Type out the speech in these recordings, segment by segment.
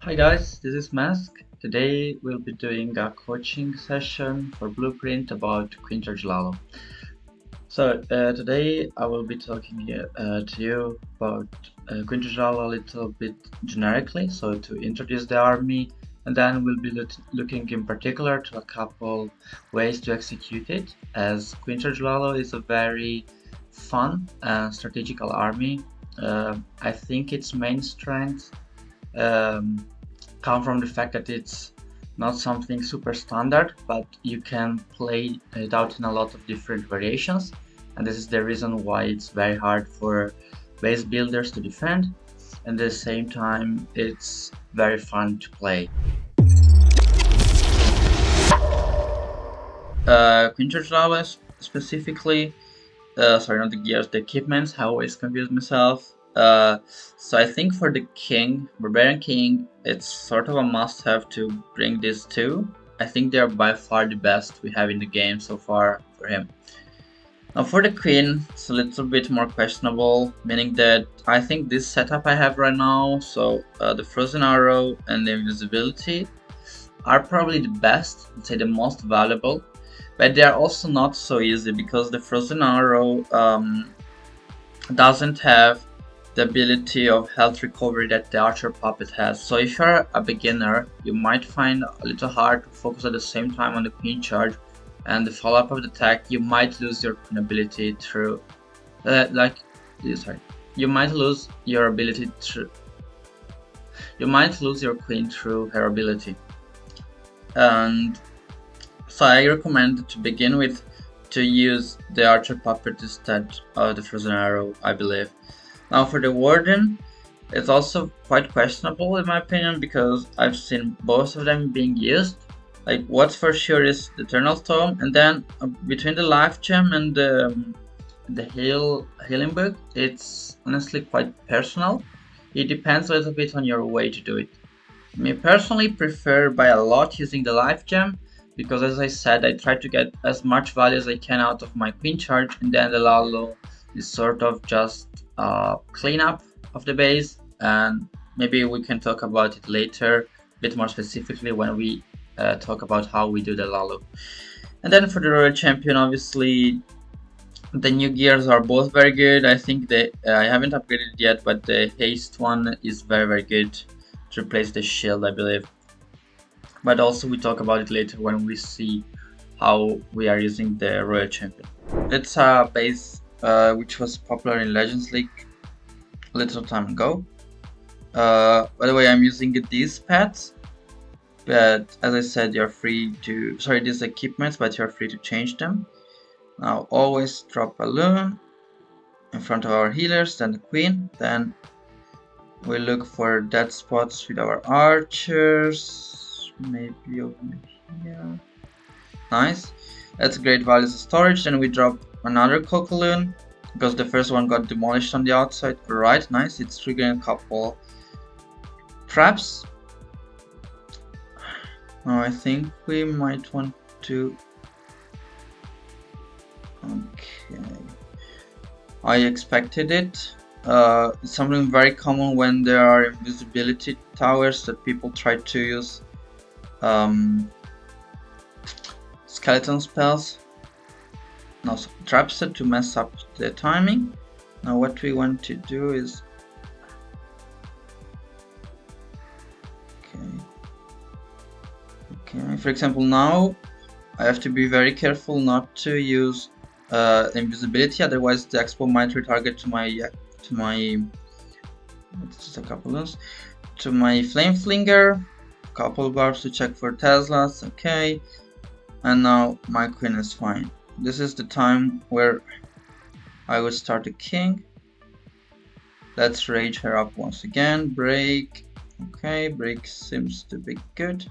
Hi guys, this is Mask. Today we'll be doing a coaching session for Blueprint about Queen Charge Lalo. Today I will be talking to you about Queen Charge Lalo a little bit generically, so to introduce the army, and then we'll be looking in particular to a couple ways to execute it, as Queen Charge Lalo is a very fun and strategical army. I think its main strength um, come from the fact that it's not something super standard, but you can play it out in a lot of different variations, and this is the reason why it's very hard for base builders to defend, and at the same time it's very fun to play. Queen Charge Lalo specifically, sorry, not the gears, the equipments. I always confuse myself. So I think for the king, Barbarian King, it's sort of a must-have to bring these two. I think they are by far the best we have in the game so far for him. Now for the queen, it's a little bit more questionable, meaning that I think this setup I have right now, so the frozen arrow and the invisibility, are probably the best, I'd say the most valuable. But they are also not so easy because the frozen arrow doesn't have the ability of health recovery that the archer puppet has. So if you're a beginner, you might find a little hard to focus at the same time on the queen charge and the follow-up of the attack. You might lose your queen ability through you might lose your ability through you might lose your queen through her ability. And so I recommend to begin with to use the archer puppet instead of the frozen arrow, I believe. Now for the warden, it's also quite questionable in my opinion because I've seen both of them being used. Like what's for sure is the Eternal Storm, and then between the life gem and the healing book, it's honestly quite personal. It depends a little bit on your way to do it. Me personally prefer by a lot using the life gem, because as I said, I try to get as much value as I can out of my queen charge, and then the Lalo is sort of just cleanup of the base, and maybe we can talk about it later a bit more specifically when we talk about how we do the Lalo. And then for the Royal Champion, obviously the new gears are both very good. I think I haven't upgraded it yet, but the haste one is very good to replace the shield, I believe. But also we talk about it later when we see how we are using the Royal Champion. It's a base which was popular in Legends League a little time ago. By the way, I'm using these pads, but as I said, you're free to, sorry, these equipments, but you're free to change them. Now always drop balloon in front of our healers, then the queen, then we look for dead spots with our archers, maybe over here. Nice, that's great values of storage. Then we drop another Cockaloon because the first one got demolished on the outside. Right, nice, it's triggering a couple traps. Now I think we might want to, okay, I expected it. It's something very common when there are invisibility towers that people try to use skeleton spells. Now traps it to mess up the timing. Now what we want to do is, okay, for example, now I have to be very careful not to use invisibility, otherwise the expo might retarget to my just a couple of to my flame flinger, couple barbs to check for Teslas. Okay, and now my queen is fine. This is the time where I would start the king. Let's rage her up once again. Break. Okay, break seems to be good.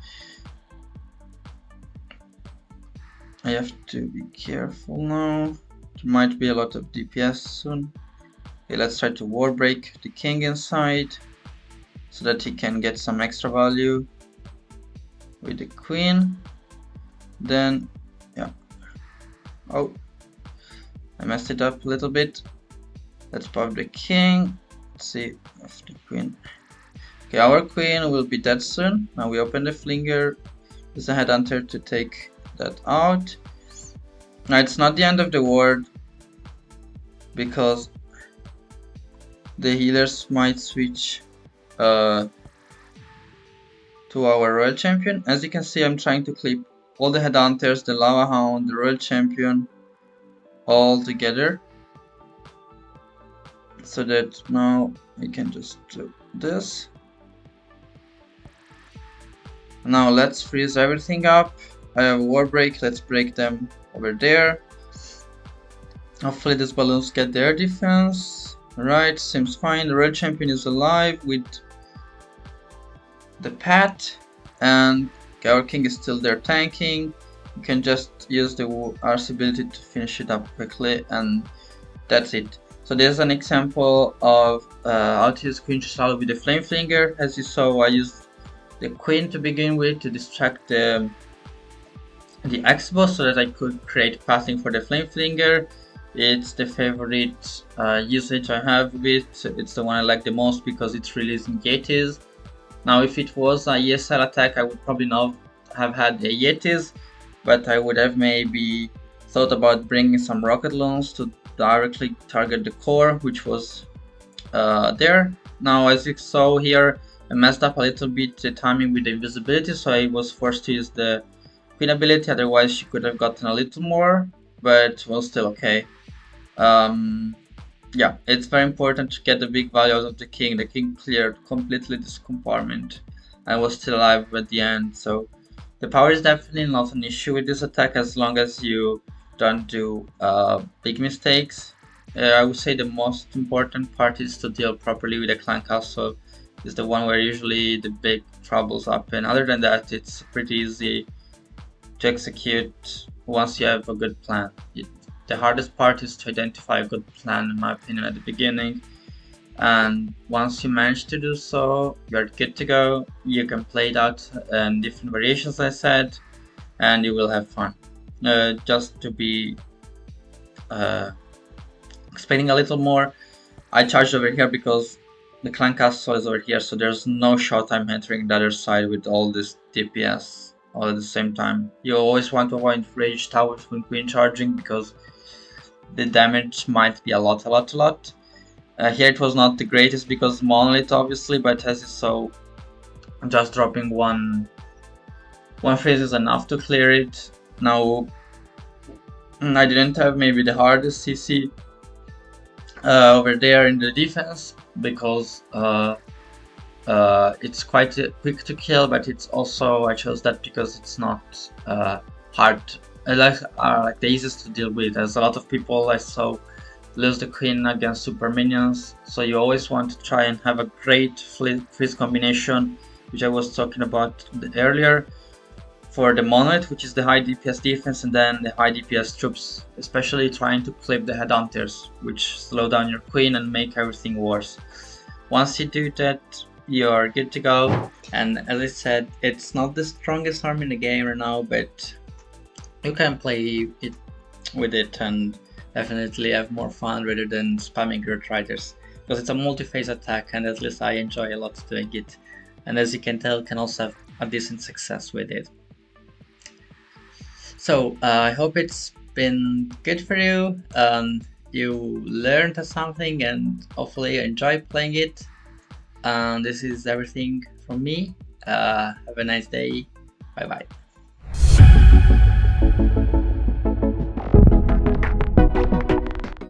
I have to be careful now. There might be a lot of DPS soon. Okay, let's try to ward break the king inside so that he can get some extra value with the queen. Then, yeah. Oh, I messed it up a little bit. Let's pop the king. Let's see if the queen. Okay, our queen will be dead soon. Now we open the flinger. Use the headhunter to take that out. Now it's not the end of the world, because the healers might switch to our royal champion. As you can see, I'm trying to clip all the headhunters, the lava hound, the royal champion all together, so that now we can just do this. Now let's freeze everything up. I have a war break, let's break them over there. Hopefully these balloons get their defense. Alright, seems fine. The royal champion is alive with the pet, and our king is still there tanking. You can just use the RC ability to finish it up quickly, and that's it. So there's an example of how to use Queen Charge Lalo with the flame flinger. As you saw, I used the queen to begin with to distract the X-boss so that I could create pathing for the flame flinger. It's the favorite usage I have of it. It's the one I like the most because it's releasing Yetis. Now if it was a ESL attack, I would probably not have had the Yetis, but I would have maybe thought about bringing some rocket launch to directly target the core, which was there. Now as you saw here, I messed up a little bit the timing with the invisibility, so I was forced to use the queen ability, otherwise she could have gotten a little more, but was still okay. Yeah, it's very important to get the big value out of the king. The king cleared completely this compartment and was still alive at the end, so the power is definitely not an issue with this attack as long as you don't do big mistakes. I would say the most important part is to deal properly with the clan castle. Is the one where usually the big troubles happen. Other than that, it's pretty easy to execute once you have a good plan. The hardest part is to identify a good plan, in my opinion, at the beginning, and once you manage to do so, you're good to go. You can play it out in different variations, I said, and you will have fun. Just to be explaining a little more, I charged over here because the clan castle is over here, so there's no shot I'm entering the other side with all this DPS all at the same time. You always want to avoid rage towers when queen charging because the damage might be a lot. Here it was not the greatest because monolith obviously, but as you saw, just dropping one phase is enough to clear it. Now I didn't have maybe the hardest CC over there in the defense because it's quite quick to kill, but it's also, I chose that because it's not hard, like the easiest to deal with, as a lot of people I saw lose the queen against super minions, so you always want to try and have a great freeze combination, which I was talking about earlier, for the monolith, which is the high DPS defense, and then the high DPS troops, especially trying to clip the headhunters, which slow down your queen and make everything worse. Once you do that, you're good to go, and as I said, it's not the strongest arm in the game right now, but you can play it with it and definitely have more fun rather than spamming your triders, because it's a multi-phase attack and at least I enjoy a lot doing it, and as you can tell, can also have a decent success with it. So I hope it's been good for you, you learned something and hopefully you enjoy playing it. This is everything from me. Have a nice day. Bye bye.